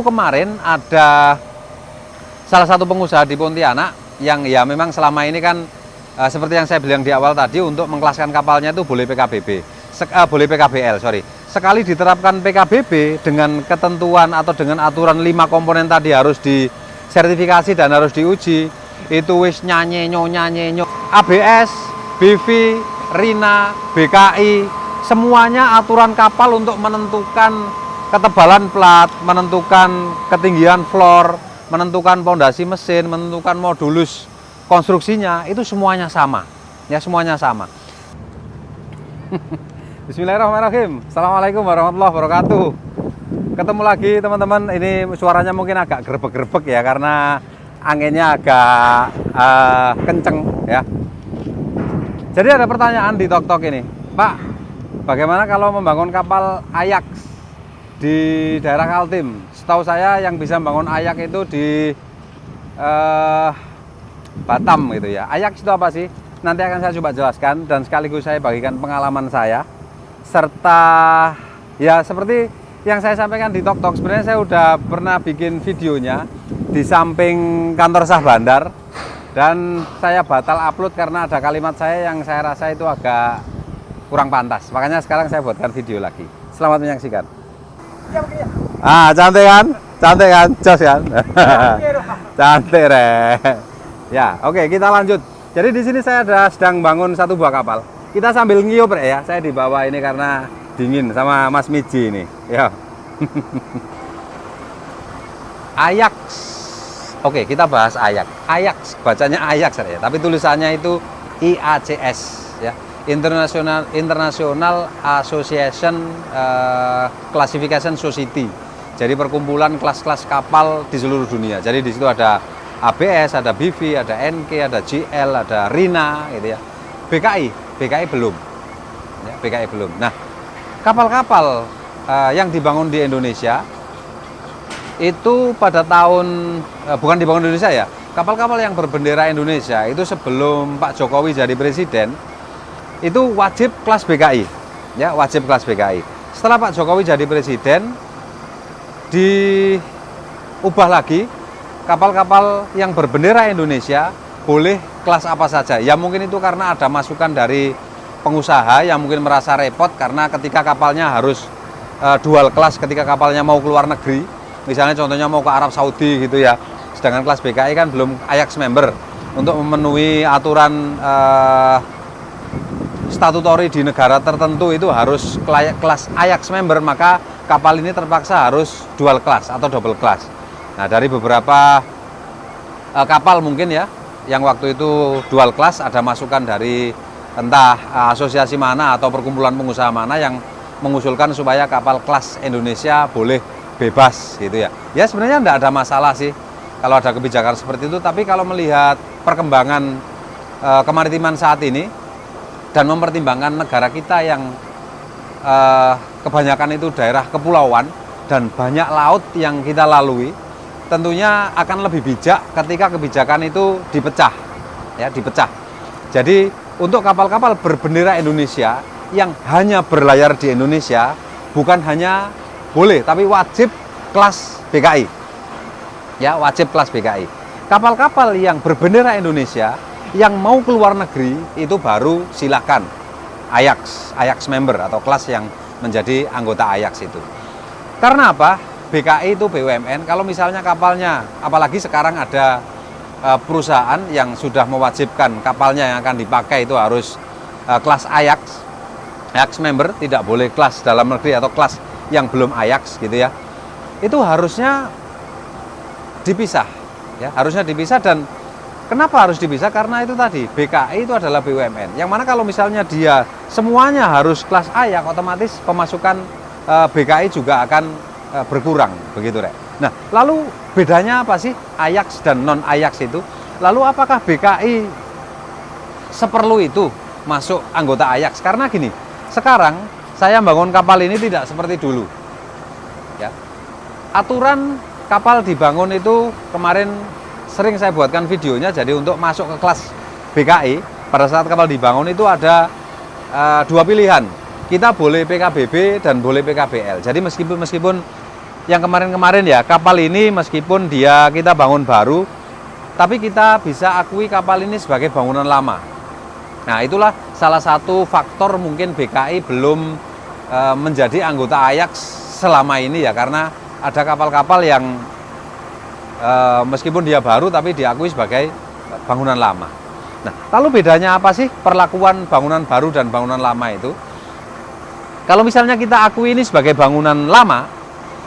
Kemarin ada salah satu pengusaha di Pontianak yang ya memang selama ini kan seperti yang saya bilang di awal tadi, untuk mengkelaskan kapalnya itu boleh PKBB, boleh PKBL, sorry. Sekali diterapkan PKBB dengan ketentuan atau dengan aturan 5 komponen tadi harus disertifikasi dan harus diuji, itu wis nyanyi-nyo ABS, BV, RINA, BKI, semuanya aturan kapal untuk menentukan ketebalan plat, menentukan ketinggian floor, menentukan pondasi mesin, menentukan modulus konstruksinya, itu semuanya sama. Ya, semuanya sama. Bismillahirrahmanirrahim. Assalamualaikum warahmatullahi wabarakatuh. Ketemu lagi teman-teman. Ini suaranya mungkin agak grebek-grebek ya, karena anginnya agak kenceng ya. Jadi ada pertanyaan di TokTok ini, Pak, bagaimana kalau membangun kapal Ajax di daerah Kaltim? Setahu saya yang bisa membangun Ajax itu di Batam gitu ya. Ajax itu apa sih? Nanti akan saya coba jelaskan dan sekaligus saya bagikan pengalaman saya, serta ya seperti yang saya sampaikan di TokTok. Sebenarnya saya udah pernah bikin videonya di samping kantor sah bandar, dan saya batal upload karena ada kalimat saya yang saya rasa itu agak kurang pantas. Makanya sekarang saya buatkan video lagi. Selamat menyaksikan. Cantik kan? Cantik kan? Jos kan? Cantik re. Ya, oke, kita lanjut. Jadi di sini saya sedang bangun satu buah kapal. Kita sambil ngiyup ya. Saya di bawah ini karena dingin sama Mas Miji ini. Ya. Ajax. Oke, kita bahas Ajax. Ajax, bacanya Ajax ya, tapi tulisannya itu IACS ya. International Association Classification Society. Jadi perkumpulan kelas-kelas kapal di seluruh dunia. Jadi di situ ada ABS, ada BV, ada NK, ada GL, ada RINA gitu ya. BKI belum. Ya, BKI belum. Nah, kapal-kapal yang dibangun di Indonesia itu pada tahun bukan dibangun di Indonesia ya. Kapal-kapal yang berbendera Indonesia itu sebelum Pak Jokowi jadi presiden itu wajib kelas BKI. Ya, wajib kelas BKI. Setelah Pak Jokowi jadi presiden, diubah lagi, kapal-kapal yang berbendera Indonesia boleh kelas apa saja. Ya mungkin itu karena ada masukan dari pengusaha yang mungkin merasa repot karena ketika kapalnya harus dual kelas ketika kapalnya mau keluar negeri. Misalnya contohnya mau ke Arab Saudi gitu ya. Sedangkan kelas BKI kan belum Ajax member. Untuk memenuhi aturan statutory di negara tertentu itu harus kelas Ajax member, maka kapal ini terpaksa harus dual kelas atau double kelas. Nah, dari beberapa kapal mungkin ya yang waktu itu dual kelas, ada masukan dari entah asosiasi mana atau perkumpulan pengusaha mana yang mengusulkan supaya kapal kelas Indonesia boleh bebas gitu ya. Ya sebenarnya tidak ada masalah sih kalau ada kebijakan seperti itu, tapi kalau melihat perkembangan kemaritiman saat ini dan mempertimbangkan negara kita yang kebanyakan itu daerah kepulauan dan banyak laut yang kita lalui, tentunya akan lebih bijak ketika kebijakan itu dipecah ya, dipecah. Jadi untuk kapal-kapal berbendera Indonesia yang hanya berlayar di Indonesia, bukan hanya boleh tapi wajib kelas BKI. Ya, wajib kelas BKI. Kapal-kapal yang berbendera Indonesia yang mau keluar negeri itu baru silakan Ajax member atau kelas yang menjadi anggota Ajax itu. Karena apa? BKI itu BUMN. Kalau misalnya kapalnya, apalagi sekarang ada perusahaan yang sudah mewajibkan kapalnya yang akan dipakai itu harus kelas Ajax member, tidak boleh kelas dalam negeri atau kelas yang belum Ajax gitu ya. Itu harusnya dipisah ya, harusnya dipisah. Dan kenapa harus dipisah? Karena itu tadi, BKI itu adalah BUMN. Yang mana kalau misalnya dia semuanya harus kelas Ajax, otomatis pemasukan BKI juga akan berkurang, begitu Rek. Nah, lalu bedanya apa sih Ajax dan non Ajax itu? Lalu apakah BKI seperlu itu masuk anggota Ajax? Karena gini, sekarang saya bangun kapal ini tidak seperti dulu. Ya. Aturan kapal dibangun itu kemarin sering saya buatkan videonya. Jadi untuk masuk ke kelas BKI pada saat kapal dibangun itu ada dua pilihan. Kita boleh PKBB dan boleh PKBL. Jadi meskipun yang kemarin-kemarin ya, kapal ini meskipun kita bangun baru, tapi kita bisa akui kapal ini sebagai bangunan lama. Nah, itulah salah satu faktor mungkin BKI belum menjadi anggota Ajax selama ini ya, karena ada kapal-kapal yang meskipun dia baru tapi diakui sebagai bangunan lama. Nah, lalu bedanya apa sih perlakuan bangunan baru dan bangunan lama itu? Kalau misalnya kita akui ini sebagai bangunan lama,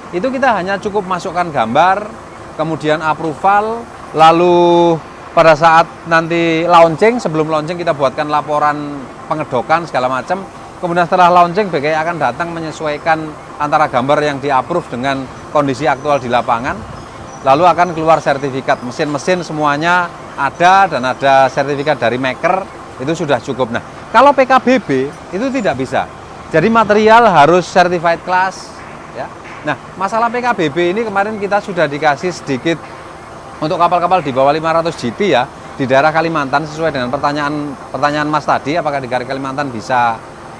itu kita hanya cukup masukkan gambar, kemudian approval, lalu pada saat nanti launching, sebelum launching kita buatkan laporan pengedokan segala macam. Kemudian setelah launching, BKI akan datang menyesuaikan antara gambar yang di-approve dengan kondisi aktual di lapangan. Lalu akan keluar sertifikat, mesin-mesin semuanya ada dan ada sertifikat dari maker, itu sudah cukup. Nah, kalau PKBB itu tidak bisa. Jadi material harus certified class, ya. Nah, masalah PKBB ini kemarin kita sudah dikasih sedikit untuk kapal-kapal di bawah 500 GT ya, di daerah Kalimantan sesuai dengan pertanyaan Mas tadi, apakah di Kalimantan bisa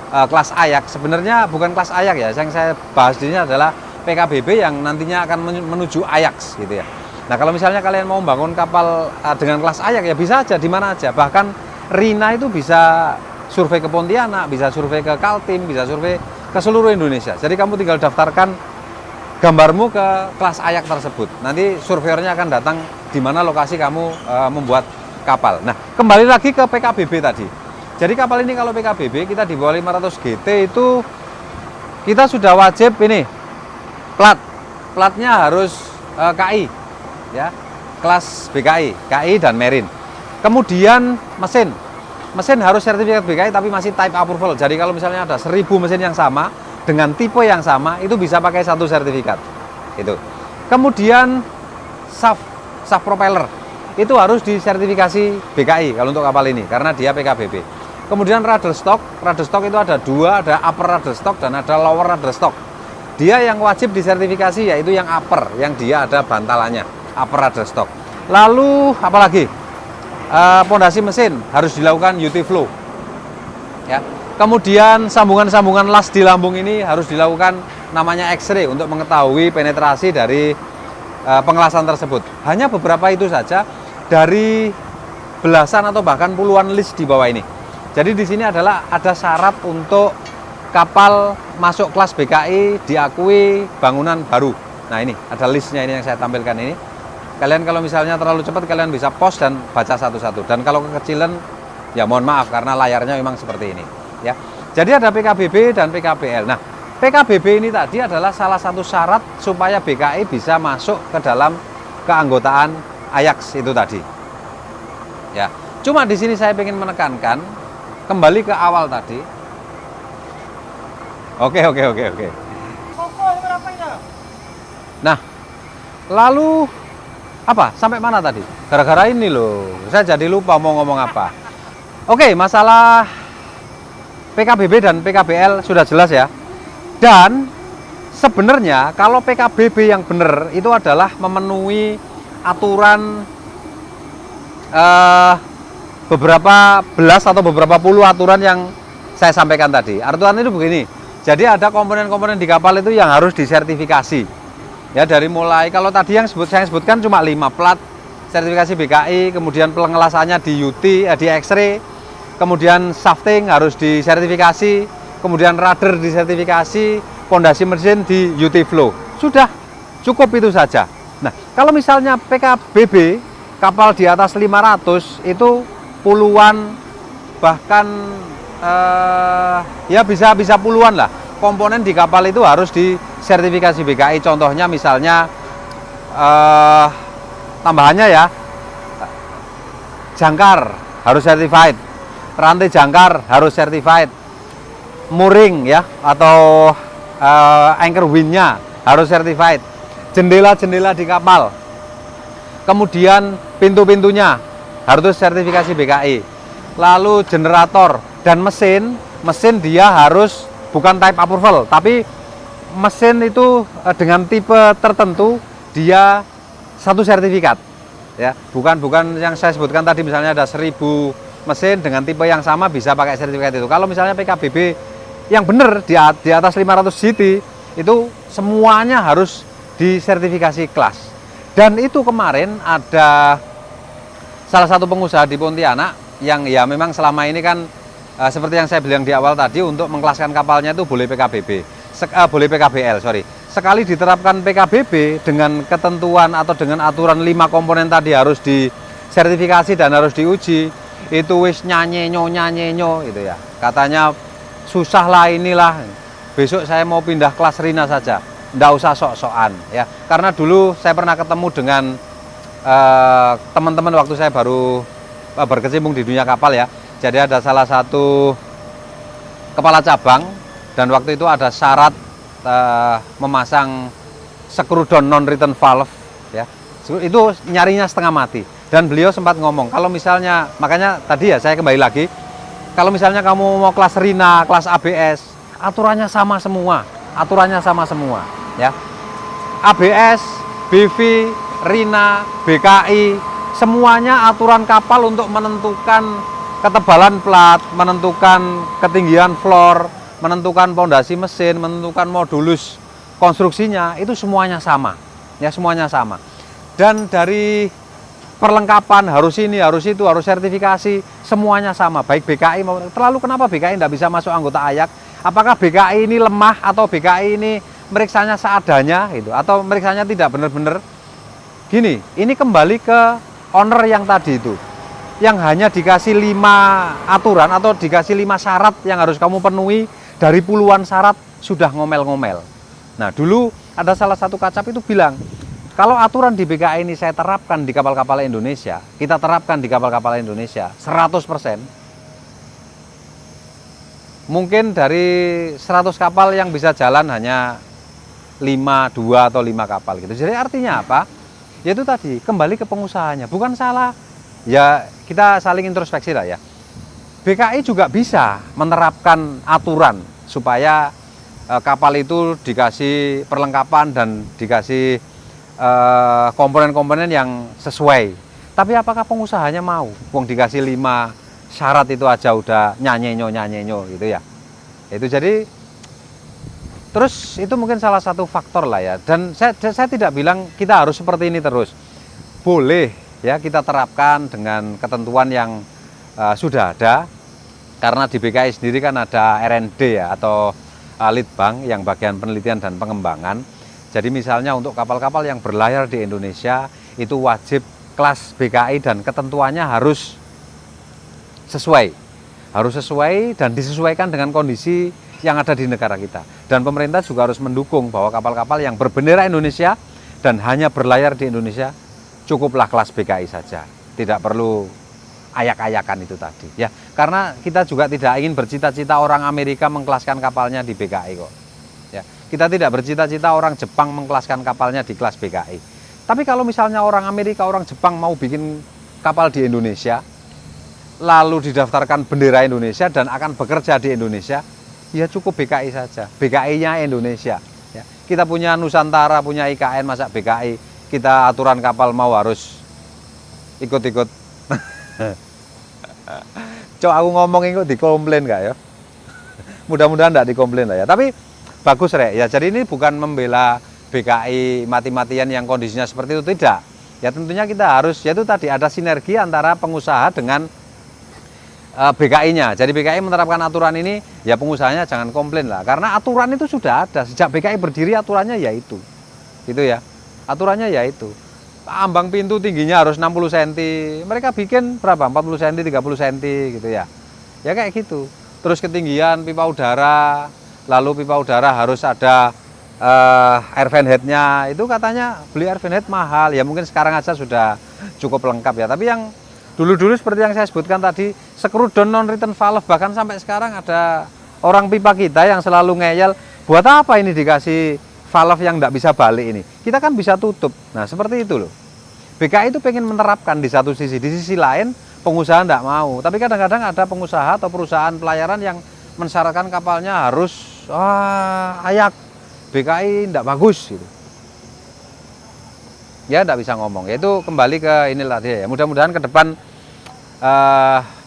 kelas Ajax. Sebenarnya bukan kelas Ajax ya, yang saya bahas di sini adalah PKBB yang nantinya akan menuju Ajax gitu ya. Nah, kalau misalnya kalian mau bangun kapal dengan kelas Ajax ya bisa aja di mana aja. Bahkan Rina itu bisa survei ke Pontianak, bisa survei ke Kaltim, bisa survei ke seluruh Indonesia. Jadi kamu tinggal daftarkan gambarmu ke kelas Ajax tersebut. Nanti surveyornya akan datang di mana lokasi kamu membuat kapal. Nah, kembali lagi ke PKBB tadi. Jadi kapal ini kalau PKBB kita di bawah 500 GT itu kita sudah wajib ini platnya harus KI ya. Kelas BKI, KI dan Marine. Kemudian mesin harus sertifikat BKI tapi masih type approval. Jadi kalau misalnya ada 1000 mesin yang sama dengan tipe yang sama, itu bisa pakai satu sertifikat. Itu. Kemudian shaft propeller itu harus disertifikasi BKI kalau untuk kapal ini karena dia PKBB. Kemudian rudder stock itu ada dua, ada upper rudder stock dan ada lower rudder stock. Dia yang wajib disertifikasi yaitu yang upper, yang dia ada bantalannya, upper rudder stock. Lalu apalagi? Pondasi mesin harus dilakukan UT flow. Ya. Kemudian sambungan-sambungan las di lambung ini harus dilakukan namanya X-ray untuk mengetahui penetrasi dari pengelasan tersebut. Hanya beberapa itu saja dari belasan atau bahkan puluhan list di bawah ini. Jadi di sini adalah ada syarat untuk kapal masuk kelas BKI diakui bangunan baru. Nah, ini ada listnya ini yang saya tampilkan ini. Kalian kalau misalnya terlalu cepat kalian bisa pause dan baca satu-satu. Dan kalau kekecilan ya mohon maaf karena layarnya memang seperti ini. Ya, jadi ada PKBB dan PKBL. Nah, PKBB ini tadi adalah salah satu syarat supaya BKI bisa masuk ke dalam keanggotaan Ajax itu tadi. Ya, cuma di sini saya ingin menekankan kembali ke awal tadi. Oke. Nah, lalu apa? Sampai mana tadi? Gara-gara ini loh, saya jadi lupa mau ngomong apa. Oke, masalah PKBB dan PKBL sudah jelas ya. Dan sebenarnya kalau PKBB yang benar itu adalah memenuhi aturan beberapa belas atau beberapa puluh aturan yang saya sampaikan tadi. Aturan itu begini. Jadi ada komponen-komponen di kapal itu yang harus disertifikasi. Ya, dari mulai kalau tadi yang saya sebutkan cuma 5 plat sertifikasi BKI, kemudian pengelasannya di UT, di X-ray. Kemudian shafting harus disertifikasi, kemudian rudder disertifikasi, pondasi mesin di UT flow. Sudah, cukup itu saja. Nah, kalau misalnya PKBB, kapal di atas 500 itu puluhan, bahkan ya bisa puluhan lah. Komponen di kapal itu harus disertifikasi BKI. Contohnya misalnya, tambahannya ya, jangkar harus certified. Rantai jangkar harus certified, mooring ya atau anchor windnya harus certified, jendela-jendela di kapal, kemudian pintu-pintunya harus sertifikasi BKI, lalu generator dan mesin dia harus bukan type approval, tapi mesin itu dengan tipe tertentu dia satu sertifikat ya, bukan yang saya sebutkan tadi misalnya ada 1000 mesin dengan tipe yang sama bisa pakai sertifikat itu. Kalau misalnya PKBB yang benar di atas 500 GT itu semuanya harus di sertifikasi kelas. Dan itu kemarin ada salah satu pengusaha di Pontianak yang ya memang selama ini kan seperti yang saya bilang di awal tadi, untuk mengkelaskan kapalnya itu boleh PKBB, boleh PKBL, sorry. Sekali diterapkan PKBB dengan ketentuan atau dengan aturan 5 komponen tadi harus disertifikasi dan harus diuji, itu wis nyanyenyo gitu ya. Katanya susah lah inilah. Besok saya mau pindah kelas Rina saja, ndak usah sok-sokan ya. Karena dulu saya pernah ketemu dengan teman-teman waktu saya baru berkecimpung di dunia kapal ya. Jadi ada salah satu kepala cabang dan waktu itu ada syarat memasang screw down non return valve ya. Itu nyarinya setengah mati. Dan beliau sempat ngomong, kalau misalnya, makanya tadi ya saya kembali lagi, kalau misalnya kamu mau kelas Rina, kelas ABS, aturannya sama semua, ya. ABS, BV, Rina, BKI, semuanya aturan kapal untuk menentukan ketebalan plat, menentukan ketinggian floor, menentukan pondasi mesin, menentukan modulus konstruksinya, itu semuanya sama. Ya, semuanya sama. Dan dari perlengkapan harus ini, harus itu, harus sertifikasi, semuanya sama. Baik BKI maupun, terlalu kenapa BKI tidak bisa masuk anggota AYAK? Apakah BKI ini lemah atau BKI ini meriksanya seadanya gitu, atau meriksanya tidak benar-benar? Gini, ini kembali ke owner yang tadi itu, yang hanya dikasih 5 aturan atau dikasih 5 syarat yang harus kamu penuhi dari puluhan syarat, sudah ngomel-ngomel. Nah, dulu ada salah satu kacap itu bilang, kalau aturan di BKI ini saya terapkan di kapal-kapal Indonesia, kita terapkan di kapal-kapal Indonesia 100%, mungkin dari 100 kapal yang bisa jalan hanya 2 atau 5 kapal gitu. Jadi artinya apa? Yaitu tadi, kembali ke pengusahanya, bukan salah. Ya, kita saling introspeksi lah ya. BKI juga bisa menerapkan aturan supaya kapal itu dikasih perlengkapan dan dikasih komponen-komponen yang sesuai. Tapi apakah pengusahanya mau? Wong dikasih 5 syarat itu aja udah nyanyenyo gitu ya. Itu jadi, terus itu mungkin salah satu faktor lah ya. Dan saya tidak bilang kita harus seperti ini terus. Boleh ya kita terapkan dengan ketentuan yang sudah ada, karena di BKI sendiri kan ada R&D ya, atau Litbang yang bagian penelitian dan pengembangan. Jadi misalnya untuk kapal-kapal yang berlayar di Indonesia itu wajib kelas BKI dan ketentuannya harus sesuai dan disesuaikan dengan kondisi yang ada di negara kita. Dan pemerintah juga harus mendukung bahwa kapal-kapal yang berbendera Indonesia dan hanya berlayar di Indonesia cukuplah kelas BKI saja, tidak perlu ayak-ayakan itu tadi ya. Karena kita juga tidak ingin bercita-cita orang Amerika mengkelaskan kapalnya di BKI kok ya. Kita tidak bercita-cita orang Jepang mengkelaskan kapalnya di kelas BKI. Tapi kalau misalnya orang Amerika, orang Jepang mau bikin kapal di Indonesia, lalu didaftarkan bendera Indonesia dan akan bekerja di Indonesia, ya cukup BKI saja, BKI-nya Indonesia ya. Kita punya Nusantara, punya IKN, masa BKI kita aturan kapal mau harus ikut-ikut. Cok, aku ngomong ikut dikomplain gak ya? Mudah-mudahan enggak dikomplain lah ya. Tapi bagus Rek ya. Jadi ini bukan membela BKI mati-matian yang kondisinya seperti itu, tidak. Ya tentunya kita harus, yaitu tadi ada sinergi antara pengusaha dengan BKI-nya. Jadi BKI menerapkan aturan ini, ya pengusahanya jangan komplain lah. Karena aturan itu sudah ada sejak BKI berdiri, aturannya ya itu ya. Aturannya ya itu. Ambang pintu tingginya harus 60 cm. Mereka bikin berapa? 40 cm, 30 cm gitu ya. Ya kayak gitu. Terus ketinggian pipa udara, lalu pipa udara harus ada air fan head-nya. Itu katanya beli air fan head mahal. Ya mungkin sekarang aja sudah cukup lengkap ya. Tapi yang dulu-dulu seperti yang saya sebutkan tadi, screw down non return valve, bahkan sampai sekarang ada orang pipa kita yang selalu ngeyel, buat apa ini dikasih valve yang tidak bisa balik ini? Kita kan bisa tutup. Nah seperti itu loh. BKI itu pengen menerapkan di satu sisi, di sisi lain pengusaha tidak mau. Tapi kadang-kadang ada pengusaha atau perusahaan pelayaran yang mensyaratkan kapalnya harus ayak, BKI tidak bagus gitu. Ya tidak bisa ngomong. Yaitu kembali ke inilah dia ya. Mudah-mudahan ke depan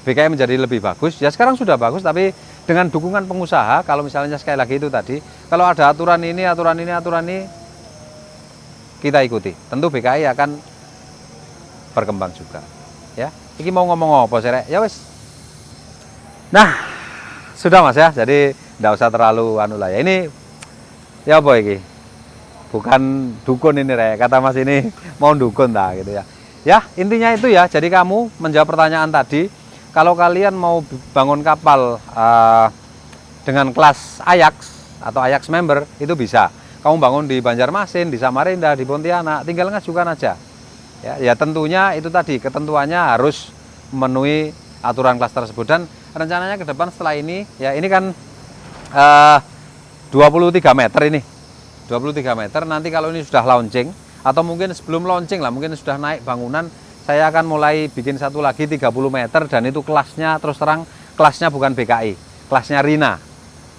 BKI menjadi lebih bagus. Ya sekarang sudah bagus, tapi dengan dukungan pengusaha, kalau misalnya sekali lagi itu tadi, kalau ada aturan ini, kita ikuti. Tentu BKI akan berkembang juga. Ya, ini mau ngomong apa sih, Rek? Ya wes. Nah, sudah Mas ya. Jadi tidak usah terlalu anu lah ya. Ini ya apa ini? Bukan dukun ini, Rek. Kata Mas ini mau dukun dah gitu ya. Ya, intinya itu ya. Jadi kamu menjawab pertanyaan tadi, kalau kalian mau bangun kapal dengan kelas Ajax atau Ajax member itu bisa. Kamu bangun di Banjarmasin, di Samarinda, di Pontianak, tinggal ngajukan aja. Ya tentunya itu tadi ketentuannya harus memenuhi aturan kelas tersebut, dan rencananya ke depan setelah ini ya ini kan 23 meter ini 23 meter nanti kalau ini sudah launching atau mungkin sebelum launching lah, mungkin sudah naik bangunan, saya akan mulai bikin satu lagi 30 meter dan itu kelasnya terus terang kelasnya bukan BKI, kelasnya Rina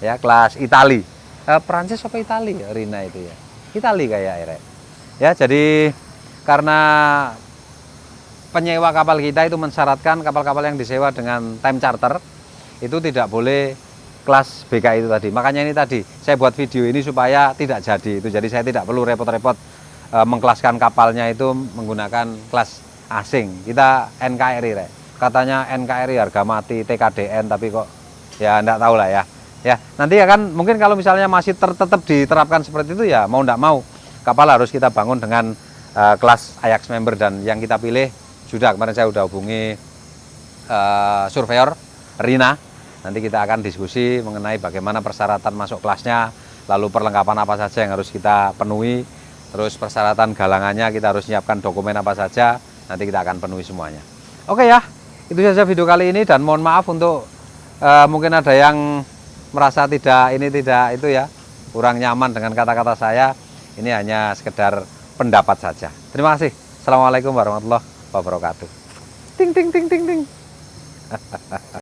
ya, kelas Itali, Perancis apa Itali ya Rina itu ya, Itali kayak ya. Jadi karena penyewa kapal kita itu mensyaratkan kapal-kapal yang disewa dengan time charter itu tidak boleh kelas BKI itu tadi. Makanya ini tadi saya buat video ini supaya tidak jadi itu. Jadi saya tidak perlu repot-repot mengkelaskan kapalnya itu menggunakan kelas asing. Kita NKRI, Rek. Katanya NKRI harga mati TKDN, tapi kok ya enggak tahu lah ya. Ya, nanti akan mungkin kalau misalnya masih tetap diterapkan seperti itu ya mau enggak mau kapal harus kita bangun dengan kelas Ajax member, dan yang kita pilih sudah kemarin saya sudah hubungi surveyor Rina. Nanti kita akan diskusi mengenai bagaimana persyaratan masuk kelasnya, lalu perlengkapan apa saja yang harus kita penuhi, terus persyaratan galangannya kita harus menyiapkan dokumen apa saja, nanti kita akan penuhi semuanya. Oke ya, itu saja video kali ini, dan mohon maaf untuk mungkin ada yang merasa tidak itu ya, kurang nyaman dengan kata-kata saya. Ini hanya sekedar pendapat saja. Terima kasih. Assalamualaikum warahmatullahi wabarakatuh. Ting ting ting ting ting.